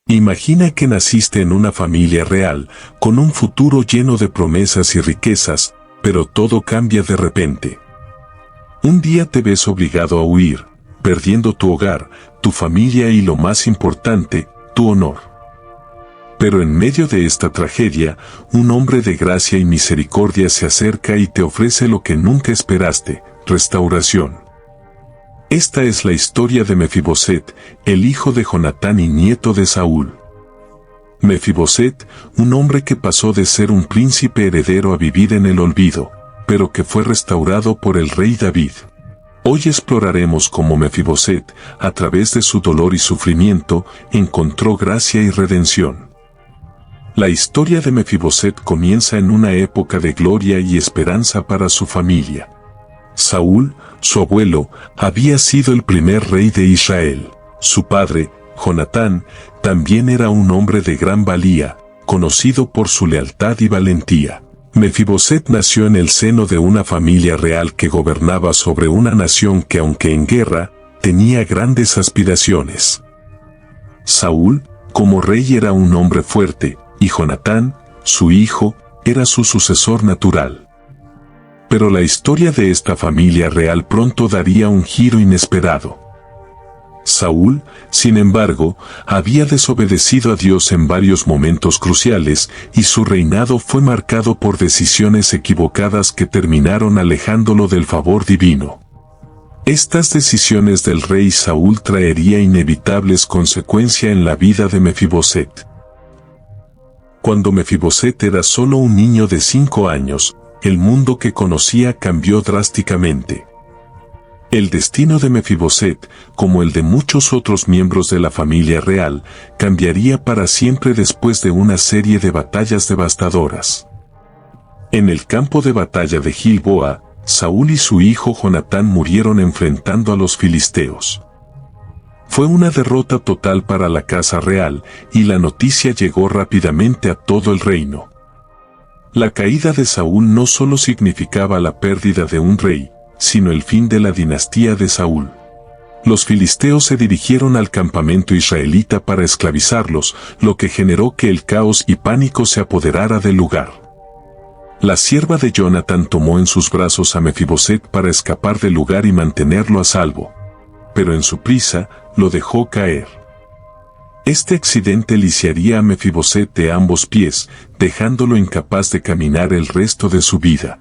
Imagina que naciste en una familia real, con un futuro lleno de promesas y riquezas, pero todo cambia de repente. Un día te ves obligado a huir, perdiendo tu hogar, tu familia y lo más importante, tu honor. Pero en medio de esta tragedia, un hombre de gracia y misericordia se acerca y te ofrece lo que nunca esperaste, restauración. Esta es la historia de Mefiboset, el hijo de Jonatán y nieto de Saúl. Mefiboset, un hombre que pasó de ser un príncipe heredero a vivir en el olvido, pero que fue restaurado por el rey David. Hoy exploraremos cómo Mefiboset, a través de su dolor y sufrimiento, encontró gracia y redención. La historia de Mefiboset comienza en una época de gloria y esperanza para su familia. Saúl, su abuelo, había sido el primer rey de Israel. Su padre, Jonatán, también era un hombre de gran valía, conocido por su lealtad y valentía. Mefiboset nació en el seno de una familia real que gobernaba sobre una nación que, aunque en guerra, tenía grandes aspiraciones. Saúl, como rey, era un hombre fuerte, y Jonatán, su hijo, era su sucesor natural. Pero la historia de esta familia real pronto daría un giro inesperado. Saúl, sin embargo, había desobedecido a Dios en varios momentos cruciales, y su reinado fue marcado por decisiones equivocadas que terminaron alejándolo del favor divino. Estas decisiones del rey Saúl traerían inevitables consecuencias en la vida de Mefiboset. Cuando Mefiboset era solo un niño de 5 años, el mundo que conocía cambió drásticamente. El destino de Mefiboset, como el de muchos otros miembros de la familia real, cambiaría para siempre después de una serie de batallas devastadoras. En el campo de batalla de Gilboa, Saúl y su hijo Jonatán murieron enfrentando a los filisteos. Fue una derrota total para la casa real, y la noticia llegó rápidamente a todo el reino. La caída de Saúl no solo significaba la pérdida de un rey, sino el fin de la dinastía de Saúl. Los filisteos se dirigieron al campamento israelita para esclavizarlos, lo que generó que el caos y pánico se apoderara del lugar. La sierva de Jonatán tomó en sus brazos a Mefiboset para escapar del lugar y mantenerlo a salvo. Pero en su prisa, lo dejó caer. Este accidente lisiaría a Mefiboset de ambos pies, dejándolo incapaz de caminar el resto de su vida.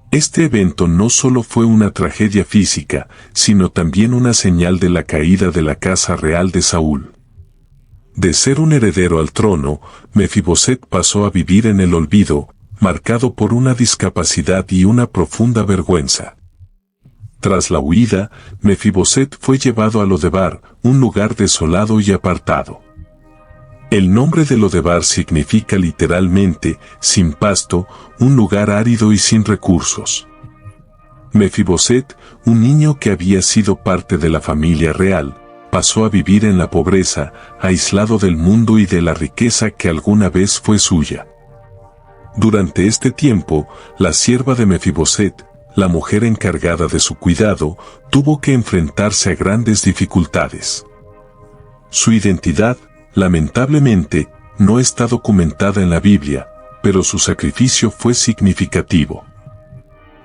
Este evento no solo fue una tragedia física, sino también una señal de la caída de la casa real de Saúl. De ser un heredero al trono, Mefiboset pasó a vivir en el olvido, marcado por una discapacidad y una profunda vergüenza. Tras la huida, Mefiboset fue llevado a Lodebar, un lugar desolado y apartado. El nombre de Lodebar significa literalmente, sin pasto, un lugar árido y sin recursos. Mefiboset, un niño que había sido parte de la familia real, pasó a vivir en la pobreza, aislado del mundo y de la riqueza que alguna vez fue suya. Durante este tiempo, la sierva de Mefiboset, la mujer encargada de su cuidado, tuvo que enfrentarse a grandes dificultades. Su identidad, lamentablemente, no está documentada en la Biblia, pero su sacrificio fue significativo.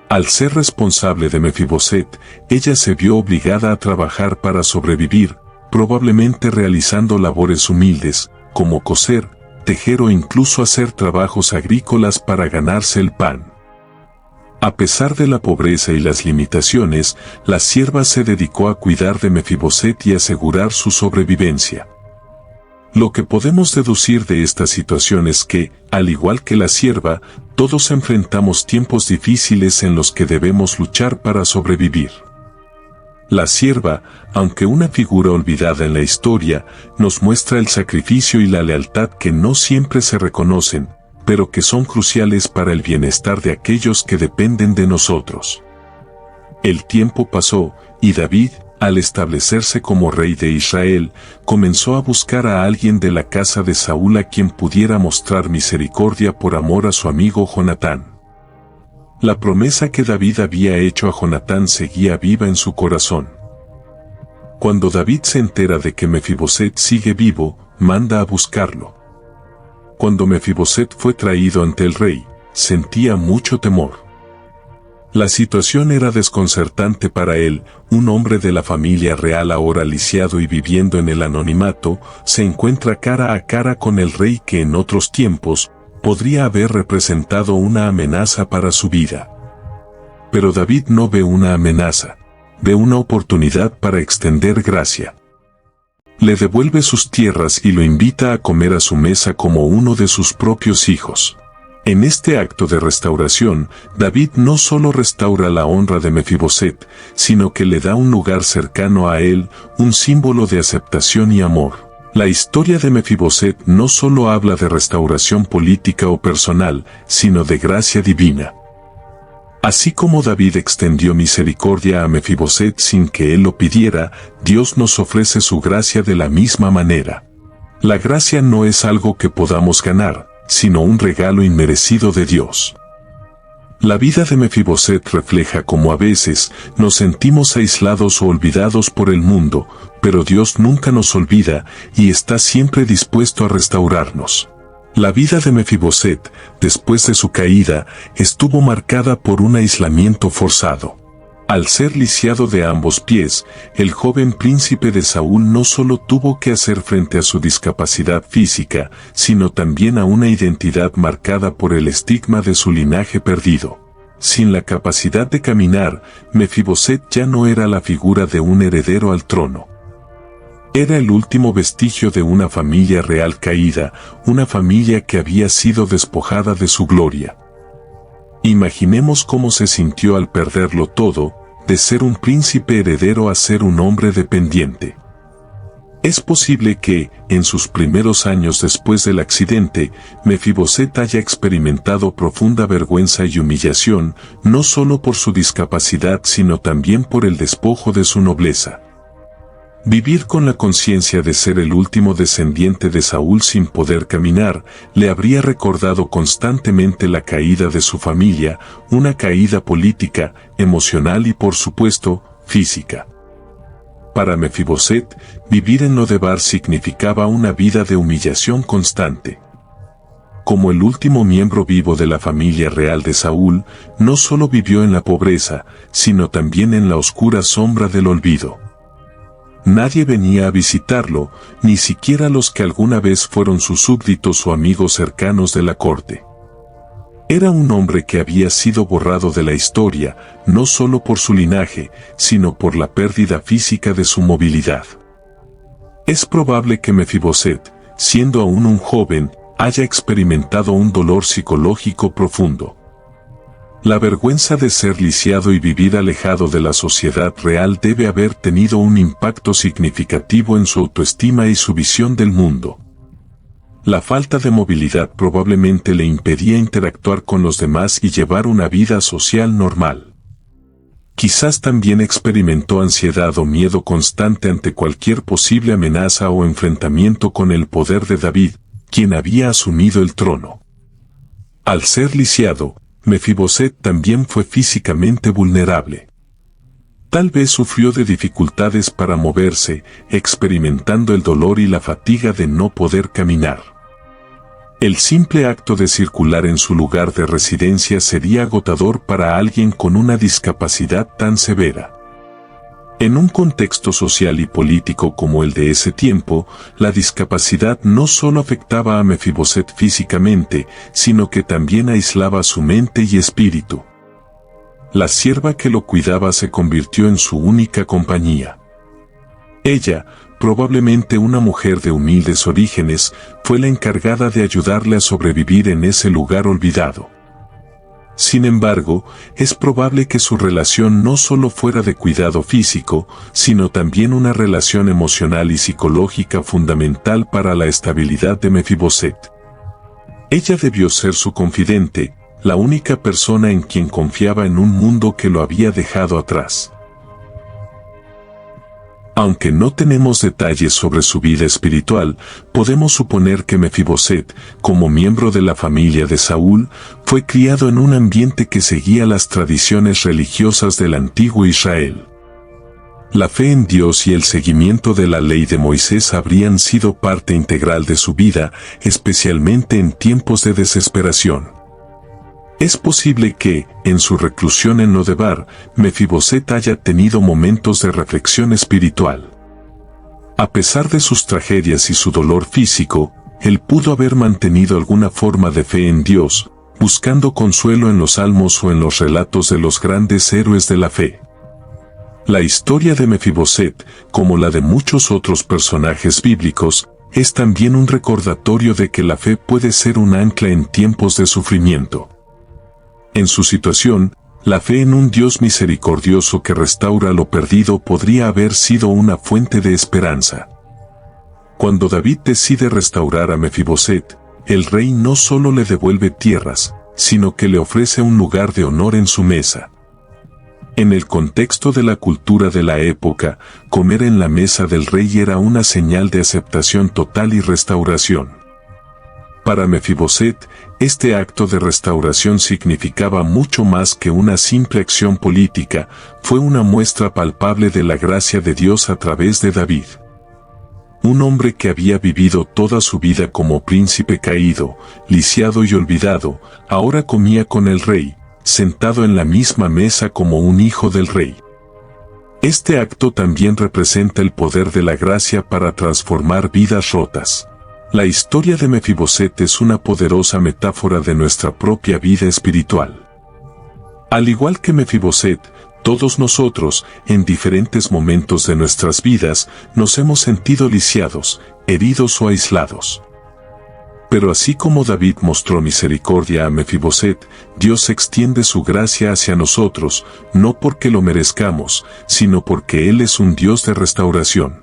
Al ser responsable de Mefiboset, ella se vio obligada a trabajar para sobrevivir, probablemente realizando labores humildes, como coser, tejer o incluso hacer trabajos agrícolas para ganarse el pan. A pesar de la pobreza y las limitaciones, la sierva se dedicó a cuidar de Mefiboset y asegurar su sobrevivencia. Lo que podemos deducir de esta situación es que, al igual que la sierva, todos enfrentamos tiempos difíciles en los que debemos luchar para sobrevivir. La sierva, aunque una figura olvidada en la historia, nos muestra el sacrificio y la lealtad que no siempre se reconocen, pero que son cruciales para el bienestar de aquellos que dependen de nosotros. El tiempo pasó, y David, al establecerse como rey de Israel, comenzó a buscar a alguien de la casa de Saúl a quien pudiera mostrar misericordia por amor a su amigo Jonatán. La promesa que David había hecho a Jonatán seguía viva en su corazón. Cuando David se entera de que Mefiboset sigue vivo, manda a buscarlo. Cuando Mefiboset fue traído ante el rey, sentía mucho temor. La situación era desconcertante para él. Un hombre de la familia real, ahora lisiado y viviendo en el anonimato, se encuentra cara a cara con el rey que en otros tiempos podría haber representado una amenaza para su vida. Pero David no ve una amenaza, ve una oportunidad para extender gracia. Le devuelve sus tierras y lo invita a comer a su mesa como uno de sus propios hijos. En este acto de restauración, David no solo restaura la honra de Mefiboset, sino que le da un lugar cercano a él, un símbolo de aceptación y amor. La historia de Mefiboset no solo habla de restauración política o personal, sino de gracia divina. Así como David extendió misericordia a Mefiboset sin que él lo pidiera, Dios nos ofrece su gracia de la misma manera. La gracia no es algo que podamos ganar, sino un regalo inmerecido de Dios. La vida de Mefiboset refleja cómo a veces nos sentimos aislados o olvidados por el mundo, pero Dios nunca nos olvida y está siempre dispuesto a restaurarnos. La vida de Mefiboset, después de su caída, estuvo marcada por un aislamiento forzado. Al ser lisiado de ambos pies, el joven príncipe de Saúl no solo tuvo que hacer frente a su discapacidad física, sino también a una identidad marcada por el estigma de su linaje perdido. Sin la capacidad de caminar, Mefiboset ya no era la figura de un heredero al trono. Era el último vestigio de una familia real caída, una familia que había sido despojada de su gloria. Imaginemos cómo se sintió al perderlo todo, de ser un príncipe heredero a ser un hombre dependiente. Es posible que, en sus primeros años después del accidente, Mefiboset haya experimentado profunda vergüenza y humillación, no solo por su discapacidad sino también por el despojo de su nobleza. Vivir con la conciencia de ser el último descendiente de Saúl sin poder caminar, le habría recordado constantemente la caída de su familia, una caída política, emocional y por supuesto, física. Para Mefiboset, vivir en Lodebar significaba una vida de humillación constante. Como el último miembro vivo de la familia real de Saúl, no solo vivió en la pobreza, sino también en la oscura sombra del olvido. Nadie venía a visitarlo, ni siquiera los que alguna vez fueron sus súbditos o amigos cercanos de la corte. Era un hombre que había sido borrado de la historia, no solo por su linaje, sino por la pérdida física de su movilidad. Es probable que Mefiboset, siendo aún un joven, haya experimentado un dolor psicológico profundo. La vergüenza de ser lisiado y vivir alejado de la sociedad real debe haber tenido un impacto significativo en su autoestima y su visión del mundo. La falta de movilidad probablemente le impedía interactuar con los demás y llevar una vida social normal. Quizás también experimentó ansiedad o miedo constante ante cualquier posible amenaza o enfrentamiento con el poder de David, quien había asumido el trono. Al ser lisiado, Mefiboset también fue físicamente vulnerable. Tal vez sufrió de dificultades para moverse, experimentando el dolor y la fatiga de no poder caminar. El simple acto de circular en su lugar de residencia sería agotador para alguien con una discapacidad tan severa. En un contexto social y político como el de ese tiempo, la discapacidad no solo afectaba a Mefiboset físicamente, sino que también aislaba su mente y espíritu. La sierva que lo cuidaba se convirtió en su única compañía. Ella, probablemente una mujer de humildes orígenes, fue la encargada de ayudarle a sobrevivir en ese lugar olvidado. Sin embargo, es probable que su relación no solo fuera de cuidado físico, sino también una relación emocional y psicológica fundamental para la estabilidad de Mefiboset. Ella debió ser su confidente, la única persona en quien confiaba en un mundo que lo había dejado atrás. Aunque no tenemos detalles sobre su vida espiritual, podemos suponer que Mefiboset, como miembro de la familia de Saúl, fue criado en un ambiente que seguía las tradiciones religiosas del antiguo Israel. La fe en Dios y el seguimiento de la ley de Moisés habrían sido parte integral de su vida, especialmente en tiempos de desesperación. Es posible que, en su reclusión en Lodebar, Mefiboset haya tenido momentos de reflexión espiritual. A pesar de sus tragedias y su dolor físico, él pudo haber mantenido alguna forma de fe en Dios, buscando consuelo en los salmos o en los relatos de los grandes héroes de la fe. La historia de Mefiboset, como la de muchos otros personajes bíblicos, es también un recordatorio de que la fe puede ser un ancla en tiempos de sufrimiento. En su situación, la fe en un Dios misericordioso que restaura lo perdido podría haber sido una fuente de esperanza. Cuando David decide restaurar a Mefiboset, el rey no solo le devuelve tierras, sino que le ofrece un lugar de honor en su mesa. En el contexto de la cultura de la época, comer en la mesa del rey era una señal de aceptación total y restauración. Para Mefiboset, este acto de restauración significaba mucho más que una simple acción política, fue una muestra palpable de la gracia de Dios a través de David. Un hombre que había vivido toda su vida como príncipe caído, lisiado y olvidado, ahora comía con el rey, sentado en la misma mesa como un hijo del rey. Este acto también representa el poder de la gracia para transformar vidas rotas. La historia de Mefiboset es una poderosa metáfora de nuestra propia vida espiritual. Al igual que Mefiboset, todos nosotros, en diferentes momentos de nuestras vidas, nos hemos sentido lisiados, heridos o aislados. Pero así como David mostró misericordia a Mefiboset, Dios extiende su gracia hacia nosotros, no porque lo merezcamos, sino porque Él es un Dios de restauración.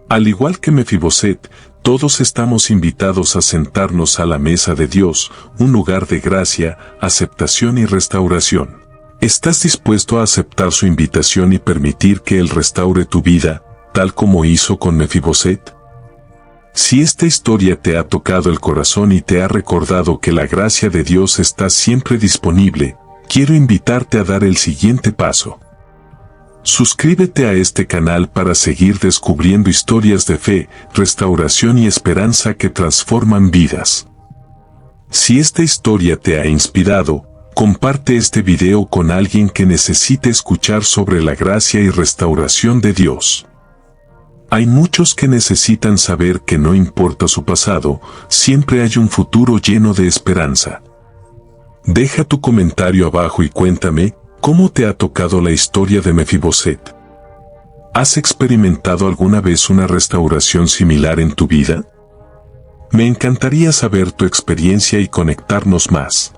Al igual que Mefiboset, todos estamos invitados a sentarnos a la mesa de Dios, un lugar de gracia, aceptación y restauración. ¿Estás dispuesto a aceptar su invitación y permitir que Él restaure tu vida, tal como hizo con Mefiboset? Si esta historia te ha tocado el corazón y te ha recordado que la gracia de Dios está siempre disponible, quiero invitarte a dar el siguiente paso. Suscríbete a este canal para seguir descubriendo historias de fe, restauración y esperanza que transforman vidas. Si esta historia te ha inspirado, comparte este video con alguien que necesite escuchar sobre la gracia y restauración de Dios. Hay muchos que necesitan saber que no importa su pasado, siempre hay un futuro lleno de esperanza. Deja tu comentario abajo y cuéntame, ¿cómo te ha tocado la historia de Mefiboset? ¿Has experimentado alguna vez una restauración similar en tu vida? Me encantaría saber tu experiencia y conectarnos más.